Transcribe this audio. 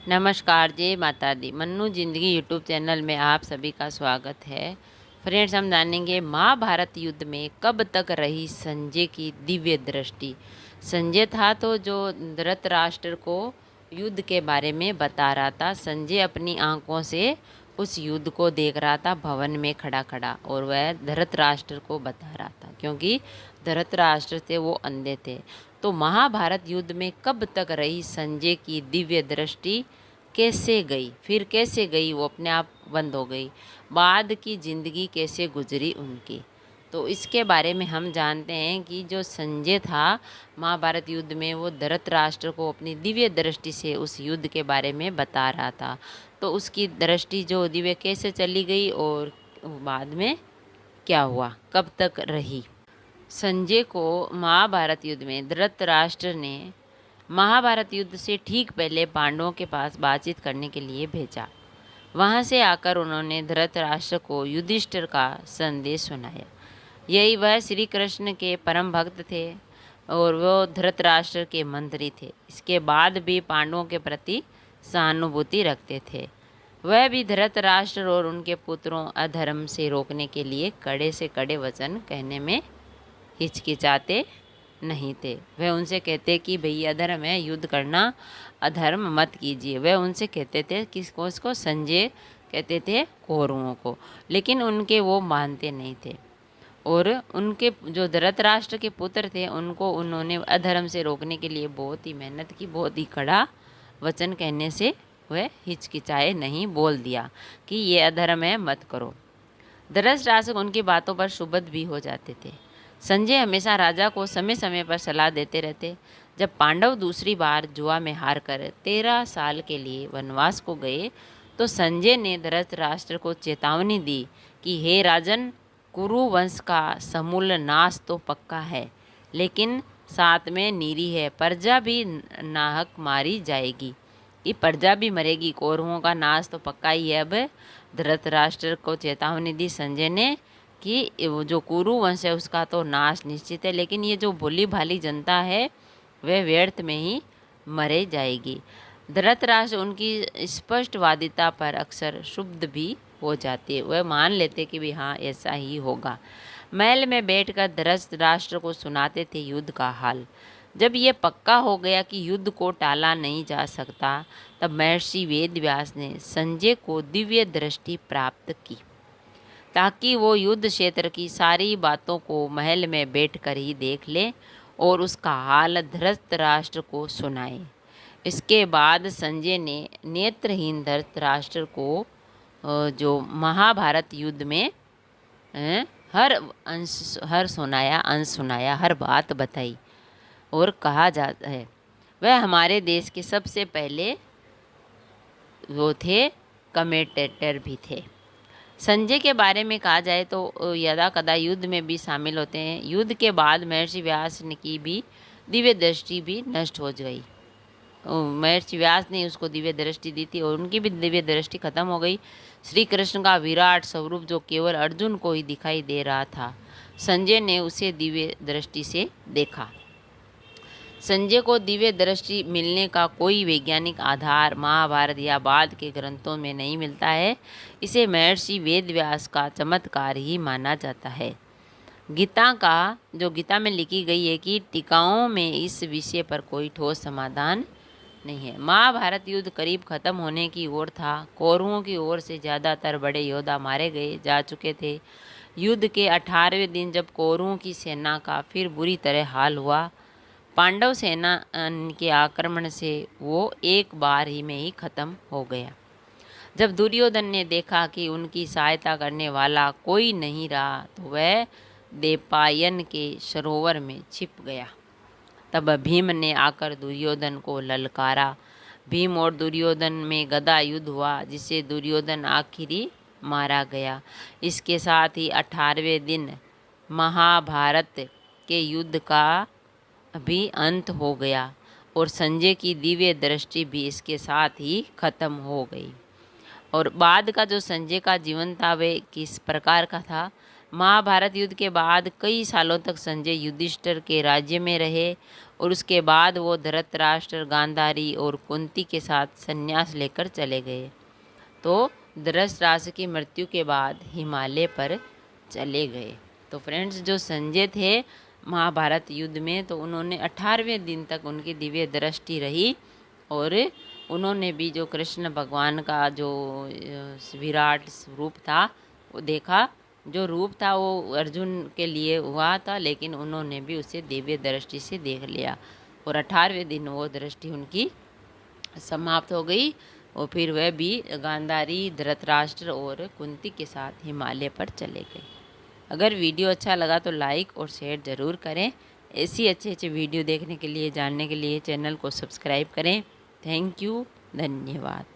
नमस्कार, जय माता दी। मन्नू जिंदगी यूट्यूब चैनल में आप सभी का स्वागत है। फ्रेंड्स, हम जानेंगे महाभारत युद्ध में कब तक रही संजय की दिव्य दृष्टि। संजय था तो जो धृतराष्ट्र को युद्ध के बारे में बता रहा था। संजय अपनी आंखों से उस युद्ध को देख रहा था भवन में खड़ा खड़ा, और वह धृतराष्ट्र को बता रहा था, क्योंकि धृतराष्ट्र थे वो अंधे थे। तो महाभारत युद्ध में कब तक रही संजय की दिव्य दृष्टि, कैसे गई, फिर कैसे गई, वो अपने आप बंद हो गई, बाद की जिंदगी कैसे गुजरी उनकी। तो इसके बारे में हम जानते हैं कि जो संजय था महाभारत युद्ध में, वो धृतराष्ट्र को अपनी दिव्य दृष्टि से उस युद्ध के बारे में बता रहा था। तो उसकी दृष्टि जो दिव्य कैसे चली गई और बाद में क्या हुआ, कब तक रही। संजय को महाभारत युद्ध में धृतराष्ट्र ने महाभारत युद्ध से ठीक पहले पांडवों के पास बातचीत करने के लिए भेजा। वहां से आकर उन्होंने धृतराष्ट्र को युधिष्ठिर का संदेश सुनाया। यही वह श्री कृष्ण के परम भक्त थे और वो धृतराष्ट्र के मंत्री थे। इसके बाद भी पांडवों के प्रति सहानुभूति रखते थे। वह भी धृतराष्ट्र और उनके पुत्रों अधर्म से रोकने के लिए कड़े से कड़े वचन कहने में हिचकिचाते नहीं थे। वह उनसे कहते कि भई अधर्म है, युद्ध करना, अधर्म मत कीजिए। वह उनसे कहते थे, किसको? इसको संजय कहते थे, कौरवों को। लेकिन उनके वो मानते नहीं थे, और उनके जो धृतराष्ट्र के पुत्र थे उनको उन्होंने अधर्म से रोकने के लिए बहुत ही मेहनत की, बहुत ही कड़ा वचन कहने से वह हिचकिचाए नहीं, बोल दिया कि ये अधर्म है, मत करो। धृतराष्ट्र उनकी बातों पर सुबद्ध भी हो जाते थे। संजय हमेशा राजा को समय समय पर सलाह देते रहते। जब पांडव दूसरी बार जुआ में हार कर 13 साल के लिए वनवास को गए, तो संजय ने धृतराष्ट्र को चेतावनी दी कि हे राजन, कुरु वंश का समूल नाश तो पक्का है, लेकिन साथ में नीरी है, प्रजा भी नाहक मारी जाएगी। ये प्रजा भी मरेगी, कौरवों का नाश तो पक्का ही है। अब धृतराष्ट्र को चेतावनी दी संजय ने कि वो जो कुरु वंश है उसका तो नाश निश्चित है, लेकिन ये जो भोली भाली जनता है वह व्यर्थ में ही मरे जाएगी। धृतराष्ट्र उनकी स्पष्टवादिता पर अक्सर क्षुब्ध भी हो जाते। वह मान लेते कि भी हाँ, ऐसा ही होगा। महल में बैठकर धृतराष्ट्र को सुनाते थे युद्ध का हाल। जब ये पक्का हो गया कि युद्ध को टाला नहीं जा सकता, तब महर्षि वेदव्यास ने संजय को दिव्य दृष्टि प्राप्त की, ताकि वो युद्ध क्षेत्र की सारी बातों को महल में बैठकर ही देख ले और उसका हाल धृतराष्ट्र को सुनाए। इसके बाद संजय ने नेत्रहीन धृतराष्ट्र को जो महाभारत युद्ध में हर अंश सुनाया, हर बात बताई, और कहा जाता है वह हमारे देश के सबसे पहले वो थे, कमेंटेटर भी थे। संजय के बारे में कहा जाए तो यदा कदा युद्ध में भी शामिल होते हैं। युद्ध के बाद महर्षि व्यास की भी दिव्य दृष्टि भी नष्ट हो गई। महर्षि व्यास ने उसको दिव्य दृष्टि दी थी और उनकी भी दिव्य दृष्टि खत्म हो गई। श्री कृष्ण का विराट स्वरूप जो केवल अर्जुन को ही दिखाई दे रहा था, संजय ने उसे दिव्य दृष्टि से देखा। संजय को दिव्य दृष्टि मिलने का कोई वैज्ञानिक आधार महाभारत या बाद के ग्रंथों में नहीं मिलता है। इसे महर्षि वेदव्यास का चमत्कार ही माना जाता है। गीता में लिखी गई है कि टीकाओं में इस विषय पर कोई ठोस समाधान नहीं है। महाभारत युद्ध करीब खत्म होने की ओर था। कौरवों की ओर से ज़्यादातर बड़े योद्धा मारे गए जा चुके थे। युद्ध के 18वें दिन जब कौरवों की सेना का फिर बुरी तरह हाल हुआ, पांडव सेना के आक्रमण से वो एक बार ही में ही खत्म हो गया। जब दुर्योधन ने देखा कि उनकी सहायता करने वाला कोई नहीं रहा, तो वह देवपायन के सरोवर में छिप गया। तब भीम ने आकर दुर्योधन को ललकारा। भीम और दुर्योधन में गदा युद्ध हुआ, जिससे दुर्योधन आखिरी मारा गया। इसके साथ ही 18वें दिन महाभारत के युद्ध का भी अंत हो गया और संजय की दिव्य दृष्टि भी इसके साथ ही खत्म हो गई। और बाद का जो संजय का जीवन था वह किस प्रकार का था। महाभारत युद्ध के बाद कई सालों तक संजय युधिष्ठिर के राज्य में रहे और उसके बाद वो धृतराष्ट्र, गांधारी और कुंती के साथ संन्यास लेकर चले गए। तो धृतराष्ट्र की मृत्यु के बाद हिमालय पर चले गए। तो फ्रेंड्स, जो संजय थे महाभारत युद्ध में, तो उन्होंने 18वें दिन तक उनकी दिव्य दृष्टि रही और उन्होंने भी जो कृष्ण भगवान का जो विराट रूप था वो देखा। जो रूप था वो अर्जुन के लिए हुआ था, लेकिन उन्होंने भी उसे दिव्य दृष्टि से देख लिया और 18वें दिन वो दृष्टि उनकी समाप्त हो गई और फिर वह भी गांधारी, धृतराष्ट्र और कुंती के साथ हिमालय पर चले गए। अगर वीडियो अच्छा लगा तो लाइक और शेयर ज़रूर करें। ऐसी अच्छे वीडियो देखने के लिए, जानने के लिए चैनल को सब्सक्राइब करें। थैंक यू, धन्यवाद।